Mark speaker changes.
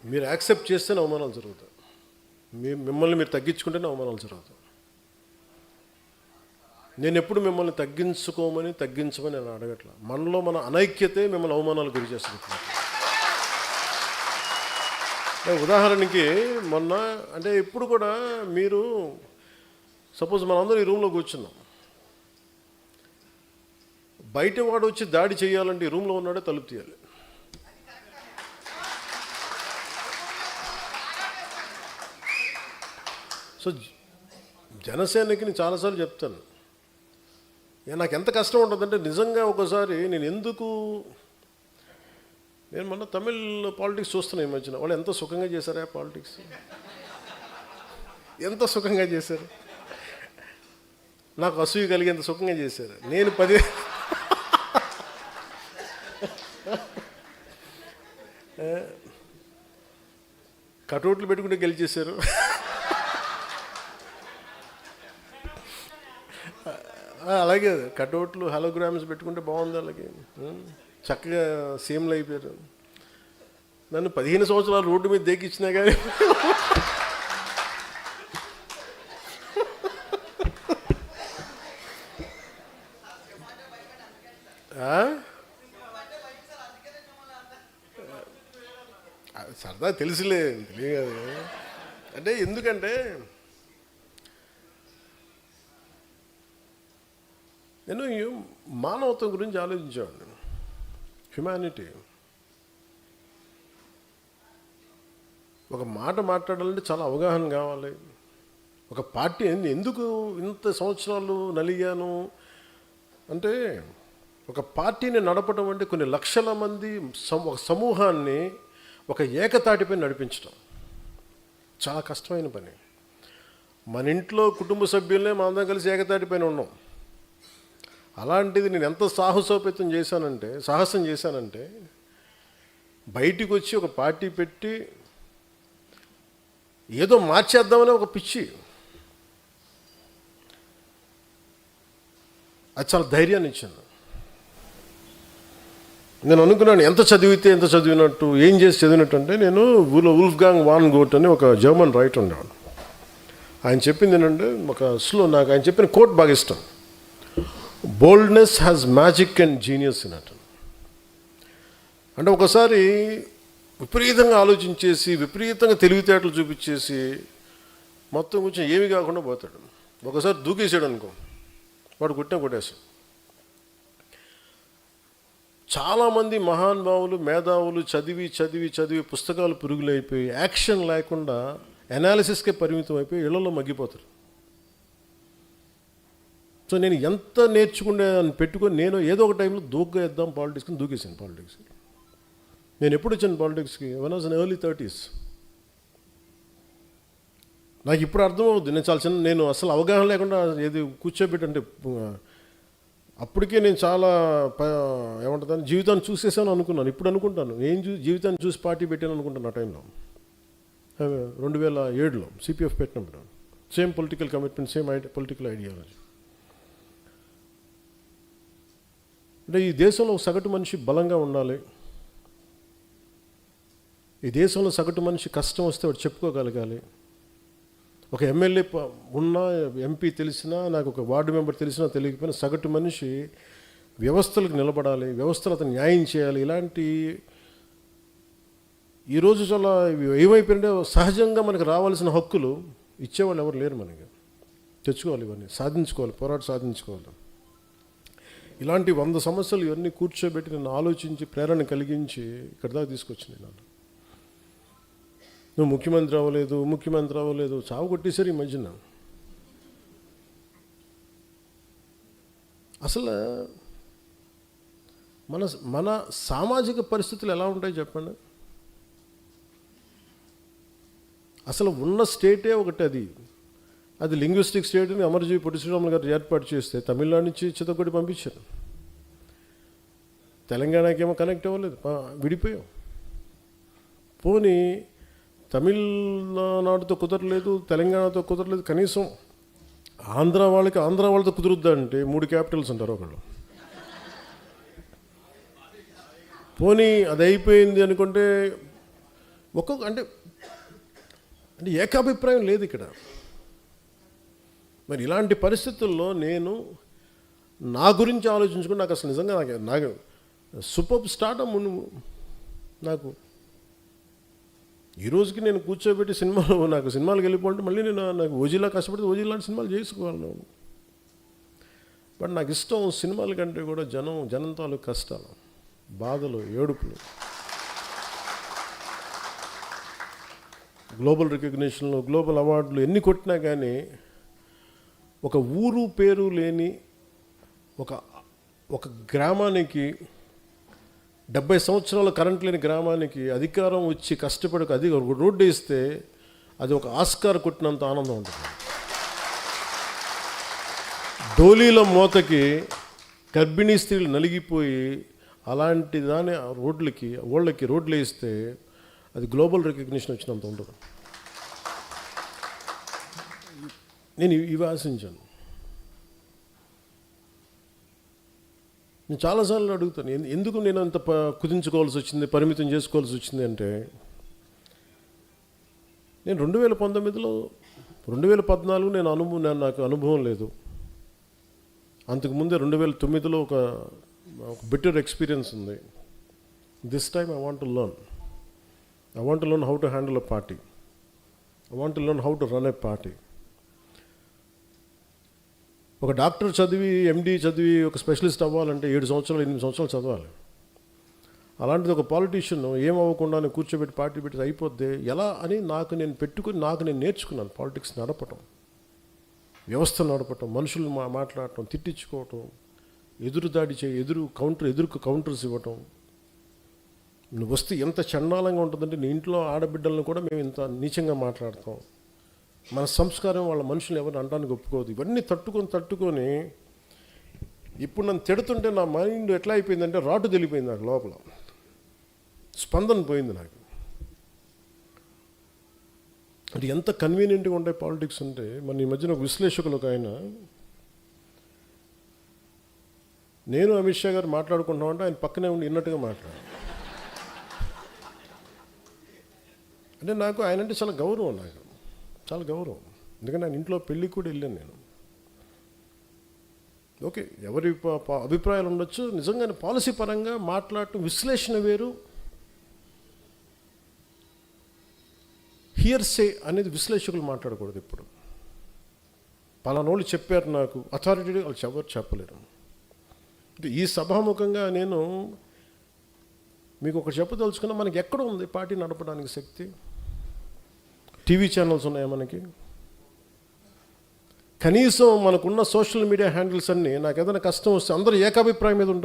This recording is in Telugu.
Speaker 1: మీరు యాక్సెప్ట్ చేస్తేనే అవమానాలు జరుగుతాయి. మిమ్మల్ని మీరు తగ్గించుకుంటేనే అవమానాలు జరుగుతాయి. నేను ఎప్పుడు మిమ్మల్ని తగ్గించమని నేను అడగట్లా. మనలో మన అనైక్యతే మిమ్మల్ని అవమానాలు గురి చేస్తుంది. ఉదాహరణకి మొన్న అంటే ఇప్పుడు కూడా మీరు సపోజ్ మనందరూ ఈ రూమ్లో కూర్చున్నాం, బయట వాడు వచ్చి దాడి చేయాలంటే ఈ రూమ్లో ఉన్నాడే తలుపు తీయాలి. సో జనసేనకి నేను చాలాసార్లు చెప్తాను, నాకు ఎంత కష్టం ఉంటుందంటే నిజంగా ఒకసారి నేను మొన్న తమిళ్ పాలిటిక్స్ చూస్తున్నాను ఈ మధ్యన. వాళ్ళు ఎంత సుఖంగా చేశారా పాలిటిక్స్, ఎంత సుఖంగా చేశారు. నాకు అసూయ కలిగి ఎంత సుఖంగా చేశారు. నేను 10 కటౌట్లు పెట్టుకుంటే గెలిచేశారు. అలాగే కటౌట్లు హలోగ్రామ్స్ పెట్టుకుంటే బాగుంది. అలాగే చక్కగా సీఎంలు అయిపోయారు. నన్ను 15 సంవత్సరాలు రోడ్డు మీద దేకిచ్చినా కానీ సరదా తెలియదు. అంటే ఎందుకంటే నేను మానవత్వం గురించి ఆలోచించేవాడిని. హ్యుమానిటీ. ఒక మాట మాట్లాడాలంటే చాలా అవగాహన కావాలి. ఒక పార్టీ ఎందుకు ఇంత సంవత్సరాలు నలిగాను అంటే, ఒక పార్టీని నడపడం అంటే కొన్ని లక్షల మంది ఒక సమూహాన్ని ఒక ఏకతాటిపై నడిపించడం చాలా కష్టమైన పని. మన ఇంట్లో కుటుంబ సభ్యులనే మనందరం కలిసి ఏకతాటిపైన ఉన్నాం. అలాంటిది నేను ఎంత సాహసం చేశానంటే బయటికి వచ్చి ఒక పార్టీ పెట్టి ఏదో మార్చేద్దామనే ఒక పిచ్చి. అది చాలా ధైర్యాన్ని ఇచ్చింది. నేను అనుకున్నాను ఎంత చదివినట్టు, ఏం చేసి చదివినట్టు అంటే, నేను వుల్ఫ్గాంగ్ వాన్ గోట్ అని ఒక జర్మన్ రైటర్ ఉండేవాడు. ఆయన చెప్పింది ఏంటంటే, నాకు ఆయన చెప్పిన కోట్ బాగా ఇష్టం. Boldness has magic and genius in it. అంటే ఒకసారి విపరీతంగా ఆలోచించేసి విపరీతంగా తెలివితేటలు చూపించేసి మొత్తం కొంచెం ఏమీ కాకుండా పోతాడు. ఒకసారి దూకేసాడు అనుకో, వాడు కొట్టేసాడు. చాలామంది మహానుభావులు మేధావులు చదివి పుస్తకాలు పురుగులైపోయి యాక్షన్ లేకుండా అనాలిసిస్కే పరిమితం అయిపోయి ఇళ్లలో మగ్గిపోతారు. సో నేను ఎంత నేర్చుకునే అని పెట్టుకొని నేను ఏదో ఒక టైంలో దూకేద్దాం పాలిటిక్స్ని దూకేసాను. పాలిటిక్స్కి నేను ఎప్పుడు వచ్చాను పాలిటిక్స్కి? One was in early 30s. నాకు ఇప్పుడు అర్థమవుతుంది. నేను చాలా నేను అసలు అవగాహన లేకుండా ఏది కూర్చోబెట్టంటే అప్పటికే నేను చాలా ఏమంటుందని జీవితాన్ని చూసేసాను అనుకున్నాను. ఇప్పుడు అనుకుంటాను జీవితాన్ని చూసి పార్టీ పెట్టాను అనుకుంటాను. ఆ టైంలో 2007లో సిపిఎఫ్ పెట్టినప్పుడు same political commitment, same political ideology. అంటే ఈ దేశంలో సగటు మనిషి బలంగా ఉండాలి. ఈ దేశంలో సగటు మనిషి కష్టం వస్తే వాడు చెప్పుకోగలగాలి. ఒక ఎమ్మెల్యే ఉన్నా, ఎంపీ తెలిసినా, నాకు ఒక వార్డు మెంబర్ తెలిసినా తెలియకపోయినా సగటు మనిషి వ్యవస్థలకు నిలబడాలి, వ్యవస్థలు అతను న్యాయం చేయాలి. ఇలాంటి ఈరోజు చాలా ఏమైపోయిందంటే సహజంగా మనకు రావాల్సిన హక్కులు ఇచ్చేవాళ్ళు ఎవరు లేరు. మనకి తెచ్చుకోవాలి, ఇవన్నీ సాధించుకోవాలి, సాధించుకోవాలి. ఇలాంటి 100 సమస్యలు ఇవన్నీ కూర్చోబెట్టి నన్ను ఆలోచించి ప్రేరణ కలిగించి ఇక్కడ దాకా తీసుకొచ్చినాయి. నన్ను నువ్వు ముఖ్యమంత్రి అవ్వలేదు చావు కొట్టేశారు ఈ మధ్యన. అసలు మన సామాజిక పరిస్థితులు ఎలా ఉంటాయి చెప్పండి. అసలు ఉన్న స్టేటే ఒకటి, అది లింగ్విస్టిక్ స్టేట్ని అమరజీవి పొట్టి శ్రీరాములు గారు ఏర్పాటు చేస్తే తమిళనాడు నుంచి చిత్తకొట్టి పంపించారు. తెలంగాణకి ఏమో కనెక్ట్ అవ్వలేదు, విడిపోయాం. పోనీ తమిళనాడుతో కుదరలేదు, తెలంగాణతో కుదరలేదు, కనీసం ఆంధ్ర వాళ్ళతో కుదురుద్దా అంటే 3 క్యాపిటల్స్ అంటారు ఒకళ్ళు. పోనీ అది అయిపోయింది అనుకుంటే అంటే అంటే ఏకాభిప్రాయం లేదు ఇక్కడ. మరి ఇలాంటి పరిస్థితుల్లో నేను నా గురించి ఆలోచించుకుని నాకు అసలు నిజంగా నాకు సూపర్ స్టార్టమ్ నాకు ఈ రోజుకి నేను కూర్చోబెట్టి సినిమాలకు వెళ్ళిపోతే మళ్ళీ నాకు ఓజీలా కష్టపడితే ఓజీలాంటి సినిమాలు చేసుకోగలను. బట్ నాకు ఇష్టం సినిమాల కంటే కూడా జనం తాలూకు కష్టాలు, బాధలు, ఏడుపులు. గ్లోబల్ రికగ్నిషన్లు, గ్లోబల్ అవార్డులు ఎన్ని కొట్టినా కానీ ఒక ఊరు పేరు లేని ఒక గ్రామానికి 70 సంవత్సరాలు కరెంట్ లేని గ్రామానికి అధికారం వచ్చి కష్టపడి ఒక రోడ్డు వేస్తే అది ఒక ఆస్కార్ కొట్టినంత ఆనందం ఉంటుంది. డోలీల మోతకి గర్భిణీ స్త్రీలు నలిగిపోయి అలాంటి దాని వాళ్ళకి రోడ్లు వేస్తే అది గ్లోబల్ రికగ్నిషన్ వచ్చినంత ఉండదు. నేను ఇవి ఆశించాను. నేను చాలాసార్లు అడుగుతాను, ఎందుకు నేను అంత కుదించుకోవాల్సి వచ్చింది, పరిమితం చేసుకోవాల్సి వచ్చింది అంటే, నేను 2019లో 2014 నాకు అనుభవం లేదు. అంతకుముందే 2009లో ఒక బెటర్ ఎక్స్పీరియన్స్ ఉంది. This time I want to learn how to handle a party. I want to learn how to run a party. ఒక డాక్టర్ చదివి, ఎండి చదివి ఒక స్పెషలిస్ట్ అవ్వాలంటే 7 సంవత్సరాలు 8 సంవత్సరాలు చదవాలి. అలాంటిది ఒక పాలిటీషియన్ ఏమవ్వకుండా కూర్చోబెట్టి పార్టీ పెట్టి అయిపోద్ది ఎలా అని నాకు నేను నేర్చుకున్నాను. పాలిటిక్స్ నడపటం, వ్యవస్థ నడపటం, మనుషులు మాట్లాడటం, తిట్టించుకోవటం, ఎదురుదాడి ఎదురుకు కౌంటర్స్ ఇవ్వటం. నువ్వు వస్తే ఎంత చండాలంగా ఉంటుందంటే నీ ఇంట్లో ఆడబిడ్డలను కూడా మేము ఇంత నీచంగా మాట్లాడతాం. మన సంస్కారం వాళ్ళ మనుషులు ఎవరిని అనడానికి ఒప్పుకోదు. ఇవన్నీ తట్టుకొని ఇప్పుడు నన్ను తిడుతుంటే నా మైండ్ ఎట్లా అయిపోయిందంటే రాటు తెలిపోయింది. నాకు లోపల స్పందన పోయింది. నాకు అంటే ఎంత కన్వీనియంట్గా ఉంటాయి పాలిటిక్స్ అంటే, మన ఈ మధ్యన ఒక విశ్లేషకులు ఒక ఆయన, నేను అమిత్ షా గారు మాట్లాడుకుంటున్నామంటే ఆయన పక్కనే ఉండి విన్నట్టుగా మాట్లాడారు. అంటే నాకు ఆయన అంటే చాలా గౌరవం, చాలా గౌరవం. ఎందుకంటే ఆయన ఇంట్లో పెళ్ళికి కూడా వెళ్ళాను నేను. ఓకే, ఎవరి అభిప్రాయాలు ఉండొచ్చు. నిజంగానే పాలసీ పరంగా మాట్లాడటం, విశ్లేషణ వేరు. హియర్సే అనేది విశ్లేషకులు మాట్లాడకూడదు. ఇప్పుడు పలానోళ్ళు చెప్పారు నాకు, అథారిటీ వాళ్ళు ఎవరు చెప్పలేరు. ఈ సభాముఖంగా నేను మీకు ఒకటి చెప్పదలుచుకున్నా, మనకి ఎక్కడ ఉంది పార్టీ నడపడానికి శక్తి? టీవీ ఛానల్స్ ఉన్నాయా మనకి? కనీసం మనకున్న సోషల్ మీడియా హ్యాండిల్స్ అన్నీ నాకు ఏదైనా కష్టం వస్తే అందరూ ఏకాభిప్రాయం మీద ఉంటారు.